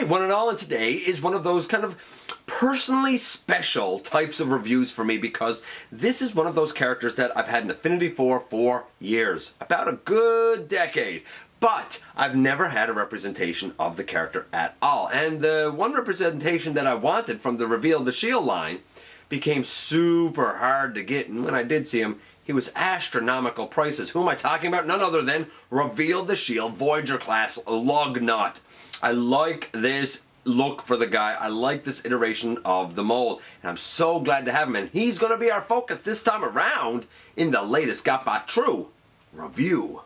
Hey, one and all, and today is one of those kind of personally special types of reviews for me because this is one of those characters that I've had an affinity for years, about a good decade. But I've never had a representation of the character at all. And the one representation that I wanted from the Reveal the Shield line became super hard to get, and when I did see him, he was astronomical prices. Who am I talking about? None other than Reveal the Shield Voyager class Lugnut. I like this look for the guy. I like this iteration of the mold, and I'm so glad to have him. And he's going to be our focus this time around in the latest GotBot True review.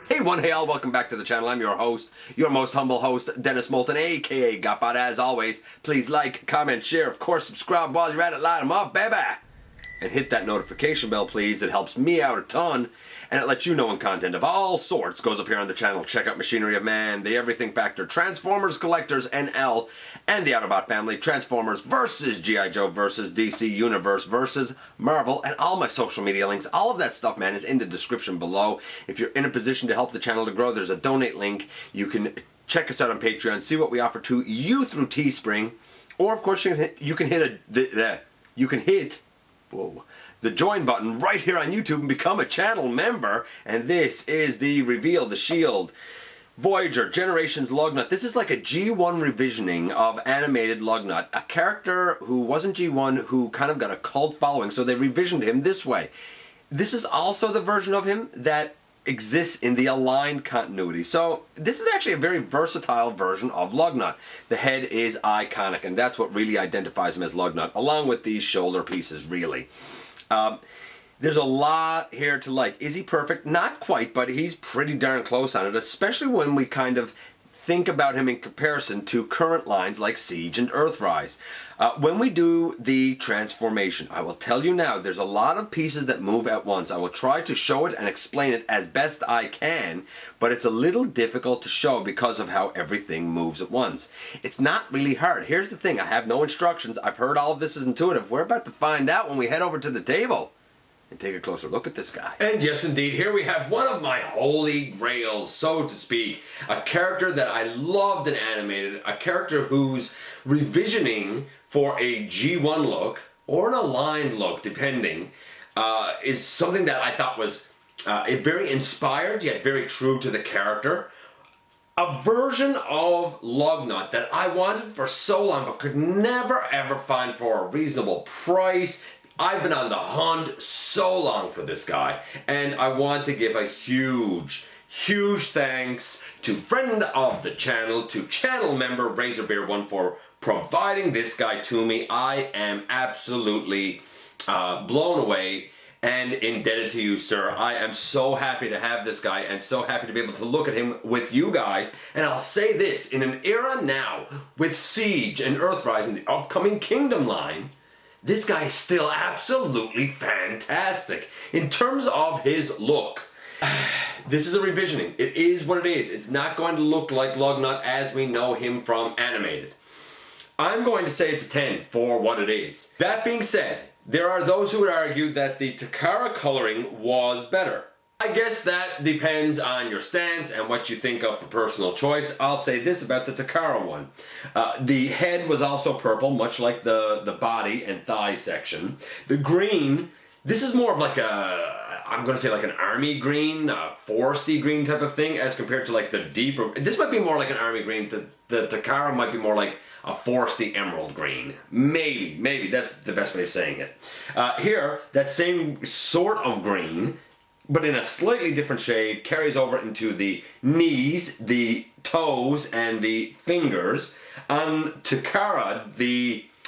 Hey one, hey all, welcome back to the channel. I'm your host, your most humble host, Dennis Moulton, aka GotBot. As always, please like, comment, share, of course subscribe while you're at it, light them up, baby! And hit that notification bell, please. It helps me out a ton, and it lets you know when content of all sorts goes up here on the channel. Check out Machinery of Man, The Everything Factor, Transformers Collectors NL, and the Autobot Family, Transformers versus G.I. Joe versus DC Universe versus Marvel, and all my social media links. All of that stuff, man, is in the description below. If you're in a position to help the channel to grow, there's a donate link. You can check us out on Patreon, see what we offer to you through Teespring, or of course you can hit the join button right here on YouTube and become a channel member. And this is the Reveal the Shield Voyager Generations Lugnut. This is like a G1 revisioning of animated Lugnut, a character who wasn't G1 who kind of got a cult following, so they revisioned him this way. This is also the version of him that exists in the aligned continuity. So this is actually a very versatile version of Lugnut. The head is iconic, and that's what really identifies him as Lugnut, along with these shoulder pieces, really. There's a lot here to like. Is he perfect? Not quite, but he's pretty darn close on it, especially when we kind of think about him in comparison to current lines like Siege and Earthrise. When we do the transformation, I will tell you now, there's a lot of pieces that move at once. I will try to show it and explain it as best I can, but it's a little difficult to show because of how everything moves at once. It's not really hard. Here's the thing, I have no instructions. I've heard all of this is intuitive. We're about to find out when we head over to the table and take a closer look at this guy. And yes indeed, here we have one of my holy grails, so to speak. A character that I loved and animated, a character whose revisioning for a G1 look, or an aligned look, depending, is something that I thought was very inspired, yet very true to the character. A version of Lugnut that I wanted for so long, but could never ever find for a reasonable price. I've been on the hunt so long for this guy, and I want to give a huge thanks to friend of the channel, to channel member Razorbeard1 for providing this guy to me. I am absolutely blown away and indebted to you, sir. I am so happy to have this guy and so happy to be able to look at him with you guys. And I'll say this, in an era now with Siege and Earthrise and the upcoming Kingdom line, this guy is still absolutely fantastic in terms of his look. This is a revisioning. It is what it is. It's not going to look like Lugnut as we know him from animated. I'm going to say it's a 10 for what it is. That being said, there are those who would argue that the Takara coloring was better. I guess that depends on your stance and what you think of for personal choice. I'll say this about the Takara one. The head was also purple, much like the body and thigh section. The green, this is more of like I'm going to say like an army green, foresty green type of thing, as compared to like the deeper, this might be more like an army green. The Takara might be more like a foresty emerald green. Maybe that's the best way of saying it. Here, that same sort of green, but in a slightly different shade, carries over into the knees, the toes, and the fingers. On Takara,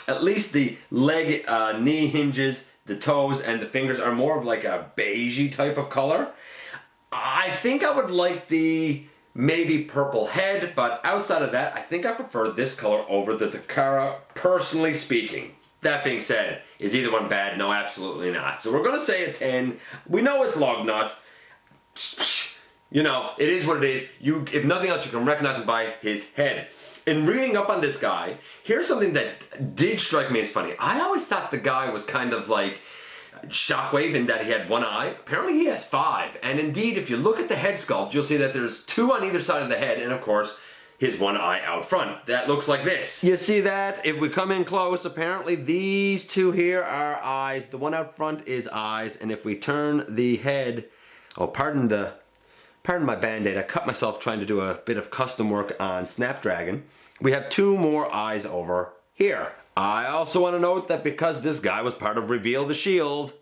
at least the leg, knee hinges, the toes, and the fingers are more of like a beigey type of color. I think I would like the maybe purple head, but outside of that, I think I prefer this color over the Takara, personally speaking. That being said, is either one bad? No, absolutely not. So we're going to say a 10. We know it's Lugnut. You know, it is what it is. If nothing else, you can recognize him by his head. In reading up on this guy, here's something that did strike me as funny. I always thought the guy was kind of like Shockwave in that he had one eye. Apparently he has 5. And indeed, if you look at the head sculpt, you'll see that there's 2 on either side of the head, and of course, his one eye out front. That looks like this. You see that? If we come in close, apparently these 2 here are eyes. The one out front is eyes, and if we turn the head, oh, pardon my band-aid, I cut myself trying to do a bit of custom work on Snapdragon. We have 2 more eyes over here. I also want to note that because this guy was part of Reveal the Shield,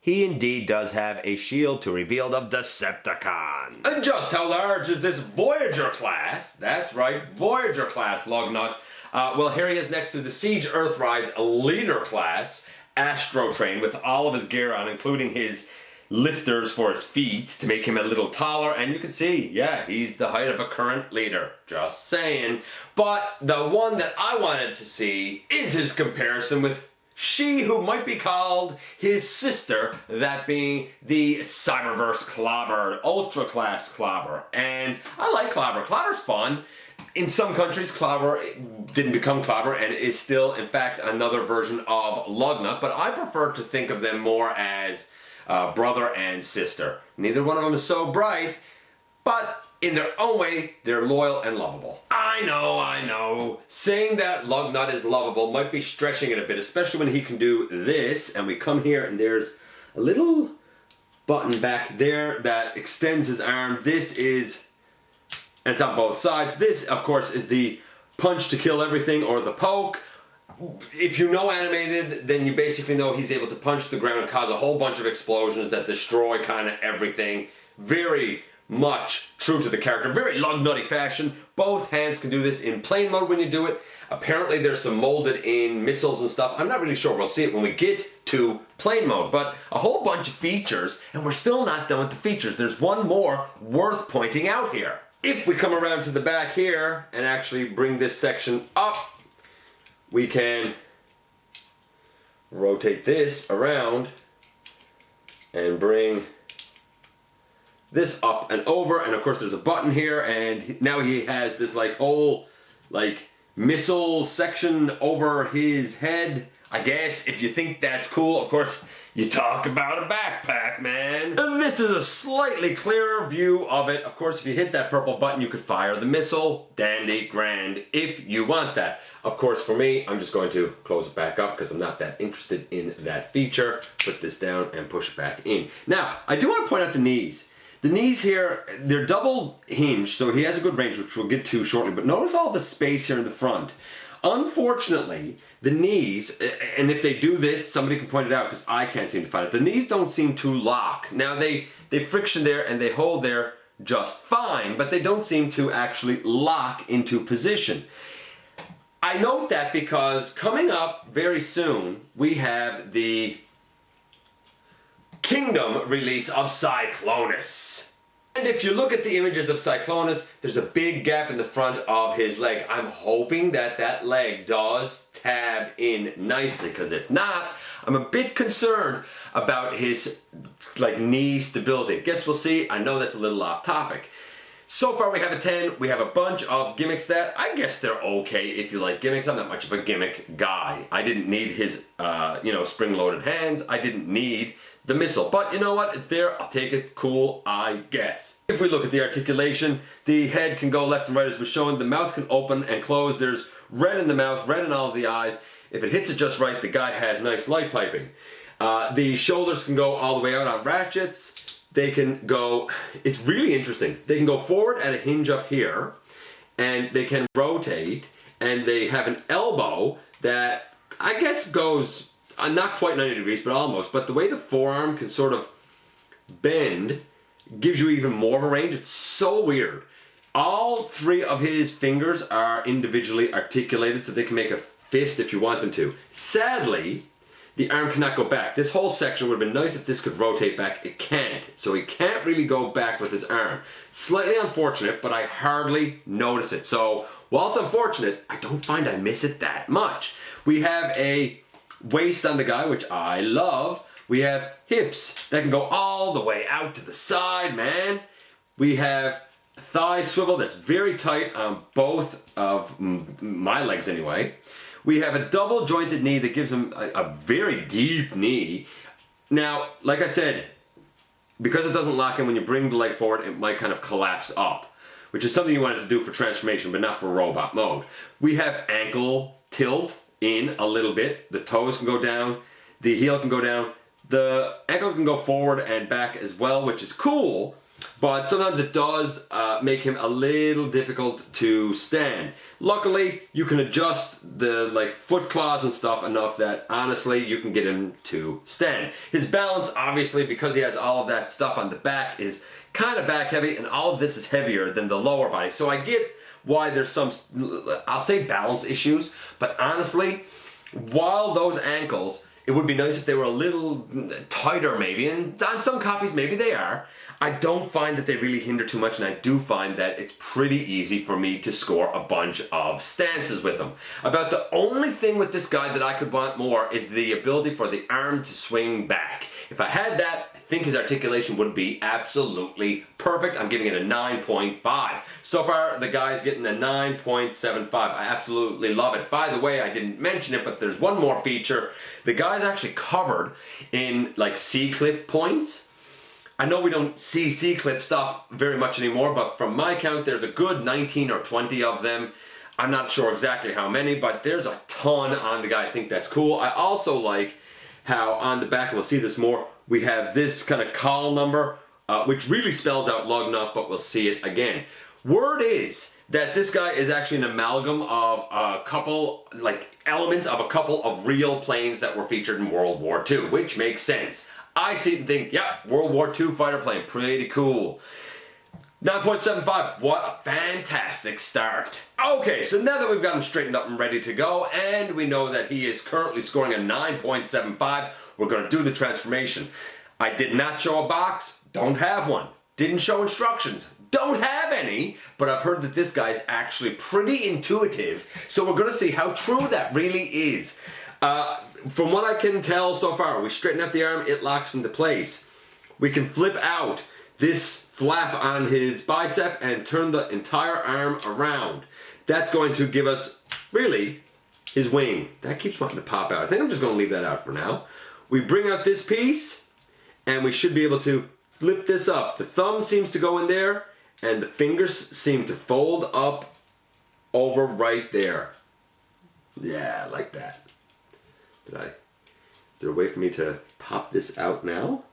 he indeed does have a shield to reveal the Decepticon. And just how large is this Voyager class? That's right, Voyager class Lugnut. Well, here he is next to the Siege Earthrise Leader class Astro Train with all of his gear on, including his lifters for his feet to make him a little taller, and you can see, yeah, he's the height of a current leader. Just saying. But the one that I wanted to see is his comparison with she who might be called his sister, that being the Cyberverse Clobber, Ultra Class Clobber. And I like Clobber. Clobber's fun. In some countries, Clobber didn't become Clobber and is still, in fact, another version of Lugnut, but I prefer to think of them more as brother and sister. Neither one of them is so bright, but in their own way, they're loyal and lovable. I know. Saying that Lugnut is lovable might be stretching it a bit, especially when he can do this, and we come here and there's a little button back there that extends his arm. This is, and it's on both sides. This, of course, is the punch to kill everything, or the poke. If you know animated, then you basically know he's able to punch the ground and cause a whole bunch of explosions that destroy kind of everything. Very much true to the character, very Lugnutty fashion. Both hands can do this in plane mode when you do it. Apparently there's some molded in missiles and stuff. I'm not really sure. We'll see it when we get to plane mode. But a whole bunch of features, and we're still not done with the features. There's one more worth pointing out here. If we come around to the back here and actually bring this section up, we can rotate this around and bring this up and over, and of course there's a button here, and now he has this like whole like missile section over his head. I guess if you think that's cool, of course you talk about a backpack, man. And this is a slightly clearer view of it. Of course, if you hit that purple button, you could fire the missile. Dandy, grand, if you want that. Of course, for me, I'm just going to close it back up because I'm not that interested in that feature. Put this down and push it back in. Now, I do want to point out the knees. The knees here, they're double hinged, so he has a good range, which we'll get to shortly. But notice all the space here in the front. Unfortunately, the knees, and if they do this, somebody can point it out because I can't seem to find it. The knees don't seem to lock. Now they friction there and they hold there just fine, but they don't seem to actually lock into position. I note that because coming up very soon, we have the Kingdom release of Cyclonus. And if you look at the images of Cyclonus, there's a big gap in the front of his leg. I'm hoping that that leg does tab in nicely, because if not, I'm a bit concerned about his like knee stability. Guess we'll see. I know that's a little off topic. So far we have a 10. We have a bunch of gimmicks that I guess they're okay if you like gimmicks. I'm not much of a gimmick guy. I didn't need his spring-loaded hands. I didn't need the missile. But you know what? It's there. I'll take it. Cool, I guess. If we look at the articulation, the head can go left and right as was shown. The mouth can open and close. There's red in the mouth, red in all of the eyes. If it hits it just right, the guy has nice light piping. The shoulders can go all the way out on ratchets. They can go, it's really interesting. They can go forward at a hinge up here, and they can rotate, and they have an elbow that I guess goes not quite 90 degrees, but almost. But the way the forearm can sort of bend gives you even more of a range. It's so weird. All 3 of his fingers are individually articulated, so they can make a fist if you want them to. Sadly, the arm cannot go back. This whole section would have been nice if this could rotate back. It can't. So he can't really go back with his arm. Slightly unfortunate, but I hardly notice it. So while it's unfortunate, I don't find I miss it that much. We have a waist on the guy, which I love. We have hips that can go all the way out to the side, man. We have thigh swivel that's very tight on both of my legs anyway. We have a double jointed knee that gives him a very deep knee. Now, like I said, because it doesn't lock in, when you bring the leg forward, it might kind of collapse up, which is something you wanted to do for transformation, but not for robot mode. We have ankle tilt in a little bit. The toes can go down, the heel can go down, the ankle can go forward and back as well, which is cool. But sometimes it does make him a little difficult to stand. Luckily, you can adjust the foot claws and stuff enough that honestly you can get him to stand. His balance, obviously, because he has all of that stuff on the back, is kind of back heavy, and all of this is heavier than the lower body. So I get why there's some, I'll say balance issues, but honestly, while those ankles, it would be nice if they were a little tighter maybe, and on some copies maybe they are. I don't find that they really hinder too much, and I do find that it's pretty easy for me to score a bunch of stances with them. About the only thing with this guy that I could want more is the ability for the arm to swing back. If I had that, I think his articulation would be absolutely perfect. I'm giving it a 9.5. So far, the guy's getting a 9.75. I absolutely love it. By the way, I didn't mention it, but there's one more feature. The guy's actually covered in C-clip points. I know we don't see C-clip stuff very much anymore, but from my count, there's a good 19 or 20 of them. I'm not sure exactly how many, but there's a ton on the guy. I think that's cool. I also like how on the back, and we'll see this more, we have this kind of call number, which really spells out Lugnut, but we'll see it again. Word is that this guy is actually an amalgam of a couple, elements of a couple of real planes that were featured in World War II, which makes sense. I see it and think, yeah, World War II fighter plane, pretty cool. 9.75, what a fantastic start. Okay, so now that we've got him straightened up and ready to go, and we know that he is currently scoring a 9.75, we're going to do the transformation. I did not show a box, don't have one. Didn't show instructions, don't have any, but I've heard that this guy's actually pretty intuitive, so we're going to see how true that really is. From what I can tell so far, we straighten out the arm, it locks into place. We can flip out this flap on his bicep and turn the entire arm around. That's going to give us, really, his wing. That keeps wanting to pop out. I think I'm just going to leave that out for now. We bring out this piece, and we should be able to flip this up. The thumb seems to go in there, and the fingers seem to fold up over right there. Yeah, like that. Is there a way for me to pop this out now?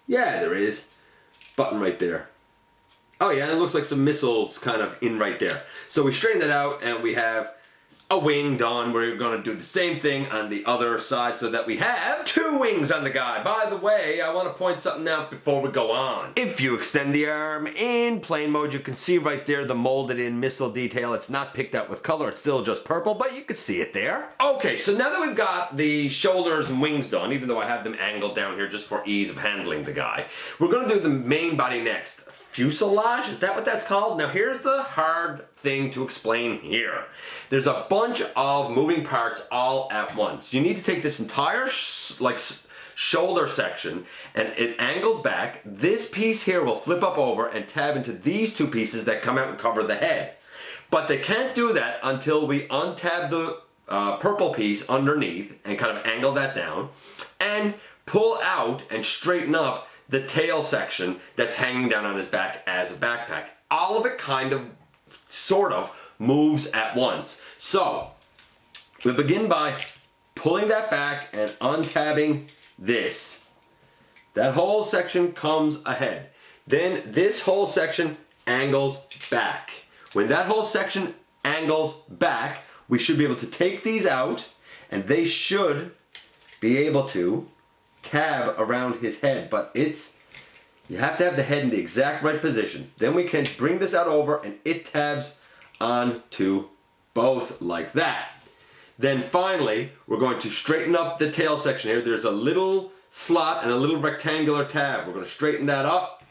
Yeah, there is. Button right there. Oh yeah, and it looks like some missiles kind of in right there. So we straighten that out and we have a wing done. We're going to do the same thing on the other side so that we have 2 wings on the guy. By the way, I want to point something out before we go on. If you extend the arm in plane mode, you can see right there the molded in missile detail. It's not picked out with color, it's still just purple, but you can see it there. Okay, so now that we've got the shoulders and wings done, even though I have them angled down here just for ease of handling the guy, we're going to do the main body next. Fuselage, is that what that's called? Now here's the hard thing to explain here. There's a bunch of moving parts all at once. You need to take this entire shoulder section and it angles back. This piece here will flip up over and tab into these 2 pieces that come out and cover the head. But they can't do that until we untab the purple piece underneath and kind of angle that down and pull out and straighten up the tail section that's hanging down on his back as a backpack. All of it kind of, sort of, moves at once. So, we begin by pulling that back and untabbing this. That whole section comes ahead. Then this whole section angles back. When that whole section angles back, we should be able to take these out, and they should be able to tab around his head, but you have to have the head in the exact right position. Then we can bring this out over and it tabs onto both like that. Then finally, we're going to straighten up the tail section here. There's a little slot and a little rectangular tab. We're going to straighten that up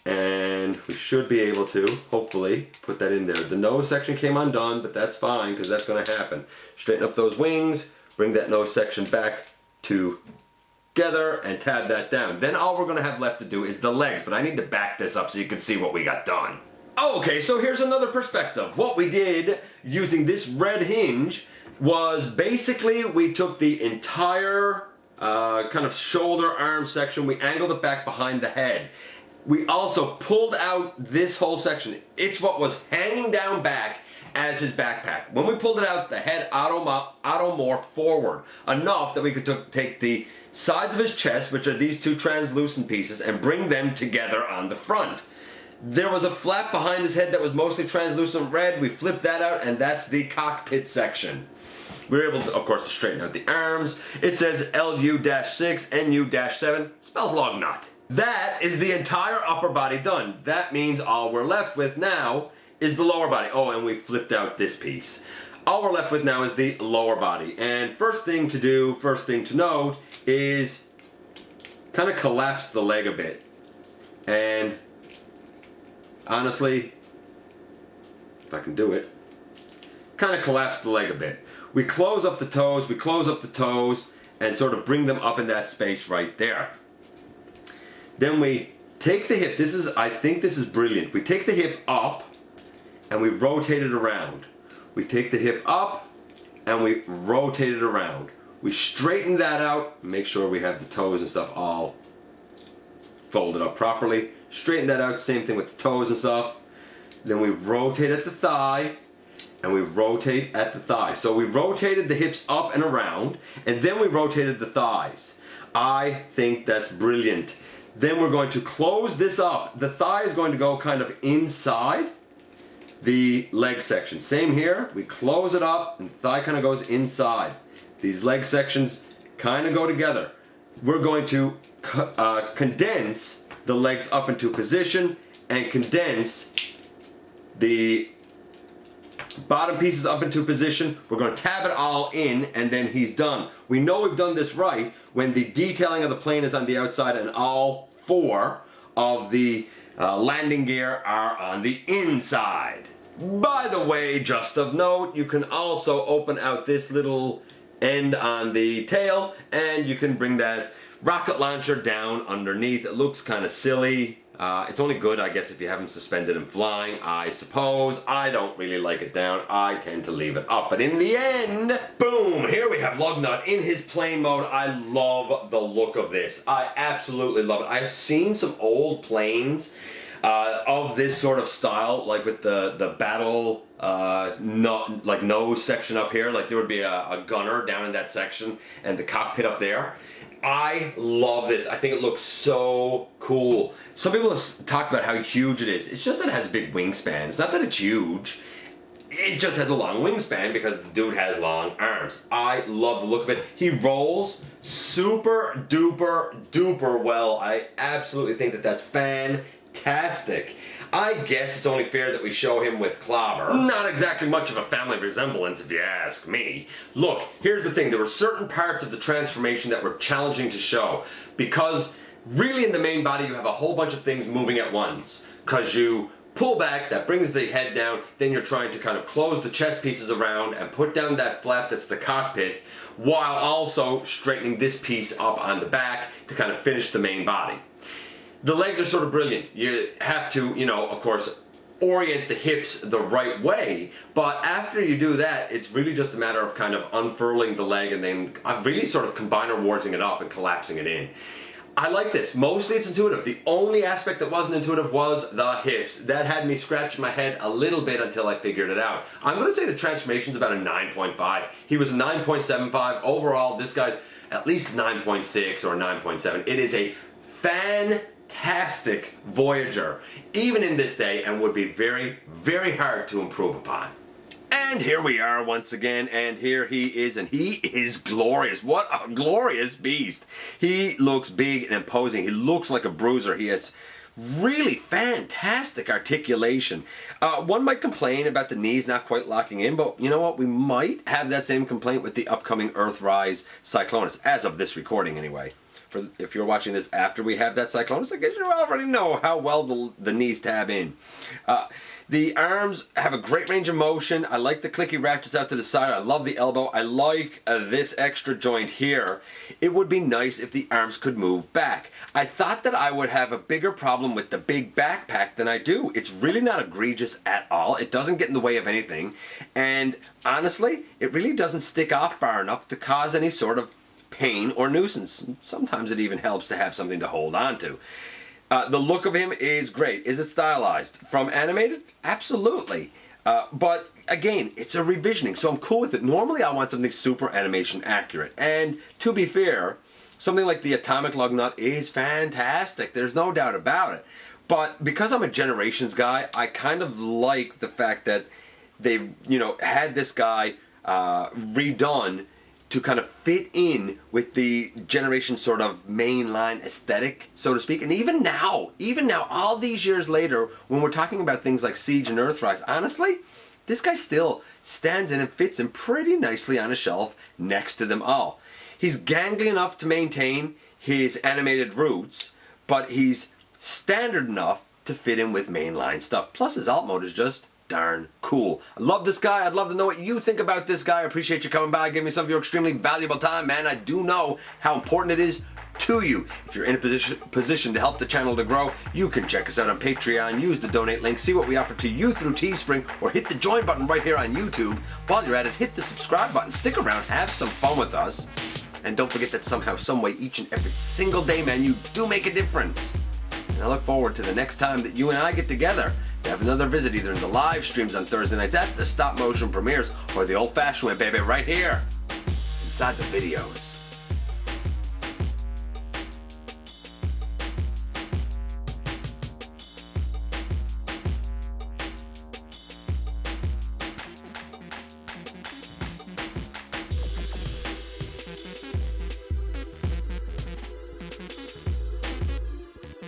and we should be able to, hopefully, put that in there. The nose section came undone, but that's fine because that's going to happen. Straighten up those wings, bring that nose section back together and tab that down. Then all we're going to have left to do is the legs, but I need to back this up so you can see what we got done. Okay, so here's another perspective. What we did using this red hinge was basically we took the entire kind of shoulder arm section, we angled it back behind the head. We also pulled out this whole section. It's what was hanging down back as his backpack. When we pulled it out, the head automorphed forward enough that we could take the sides of his chest, which are these two translucent pieces, and bring them together on the front. There was a flap behind his head that was mostly translucent red. We flipped that out, and that's the cockpit section. We were able to, of course, to straighten out the arms. It says LU-6, NU-7, spells Lugnut. That is the entire upper body done. That means all we're left with now is the lower body. Oh, and we flipped out this piece. All we're left with now is the lower body. And first thing to note is kind of collapse the leg a bit. And honestly, if I can do it, kind of collapse the leg a bit. We close up the toes, and sort of bring them up in that space right there. Then we take the hip, I think this is brilliant. We take the hip up and we rotate it around. We take the hip up and we rotate it around. We straighten that out, make sure we have the toes and stuff all folded up properly. Straighten that out, same thing with the toes and stuff. Then we rotate at the thigh and we rotate at the thigh. So we rotated the hips up and around, and then we rotated the thighs. I think that's brilliant. Then we're going to close this up. The thigh is going to go kind of inside the leg section. Same here, we close it up and the thigh kind of goes inside. These leg sections kind of go together. We're going to condense the legs up into position and condense the bottom pieces up into position. We're going to tab it all in, and then he's done. We know we've done this right when the detailing of the plane is on the outside and all four of the landing gear are on the inside. By the way, just of note, you can also open out this little end on the tail and you can bring that rocket launcher down underneath. It looks kind of silly. It's only good, I guess, if you have them suspended and flying, I suppose. I don't really like it down. I tend to leave it up. But in the end, boom, here we have Lugnut in his plane mode. I love the look of this. I absolutely love it. I've seen some old planes of this sort of style, like with the battle nose section up here. Like there would be a gunner down in that section and the cockpit up there. I love this. I think it looks so cool. Some people have talked about how huge it is. It's just that it has a big wingspan. It's not that it's huge. It just has a long wingspan because the dude has long arms. I love the look of it. He rolls super duper duper well. I absolutely think that that's fantastic. I guess it's only fair that we show him with Clobber. Not exactly much of a family resemblance, if you ask me. Look, here's the thing. There were certain parts of the transformation that were challenging to show because really in the main body you have a whole bunch of things moving at once. Because you pull back, that brings the head down, then you're trying to kind of close the chest pieces around and put down that flap that's the cockpit, while also straightening this piece up on the back to kind of finish the main body. The legs are sort of brilliant. You have to, of course, orient the hips the right way, but after you do that, it's really just a matter of kind of unfurling the leg and then really sort of combiner-warsing it up and collapsing it in. I like this. Mostly it's intuitive. The only aspect that wasn't intuitive was the hips. That had me scratching my head a little bit until I figured it out. I'm going to say the transformation's about a 9.5. He was a 9.75. Overall, this guy's at least 9.6 or 9.7. It is a fantastic Voyager, even in this day, and would be very, very hard to improve upon. And here we are once again, and here he is, and he is glorious. What a glorious beast. He looks big and imposing. He looks like a bruiser. He has really fantastic articulation. One might complain about the knees not quite locking in, but you know what? We might have that same complaint with the upcoming Earthrise Cyclonus, as of this recording anyway. if you're watching this after we have that cyclonus, I guess you already know how well the knees tab in. The arms have a great range of motion. I like the clicky ratchets out to the side. I love the elbow. I like this extra joint here. It would be nice if the arms could move back. I thought that I would have a bigger problem with the big backpack than I do. It's really not egregious at all. It doesn't get in the way of anything. And honestly, it really doesn't stick off far enough to cause any sort of pain or nuisance. Sometimes it even helps to have something to hold on to. The look of him is great. Is it stylized? From animated? Absolutely. But again, it's a revisioning, so I'm cool with it. Normally I want something super animation accurate. And to be fair, something like the Atomic Lugnut is fantastic. There's no doubt about it. But because I'm a Generations guy, I kind of like the fact that they, had this guy redone to kind of fit in with the Generation sort of mainline aesthetic, so to speak. And even now, all these years later, when we're talking about things like Siege and Earthrise, honestly, this guy still stands in and fits in pretty nicely on a shelf next to them all. He's gangly enough to maintain his animated roots, but he's standard enough to fit in with mainline stuff. Plus his alt mode is just darn cool. I love this guy. I'd love to know what you think about this guy. I appreciate you coming by, giving me some of your extremely valuable time, man. I do know how important it is to you. If you're in a position to help the channel to grow, you can check us out on Patreon, use the donate link, see what we offer to you through Teespring, or hit the join button right here on YouTube. While you're at it, hit the subscribe button, stick around, have some fun with us, and don't forget that somehow, someway, each and every single day, man, you do make a difference. And I look forward to the next time that you and I get together to have another visit, either in the live streams on Thursday nights at the stop motion premieres, or the old-fashioned way, baby, right here inside the videos.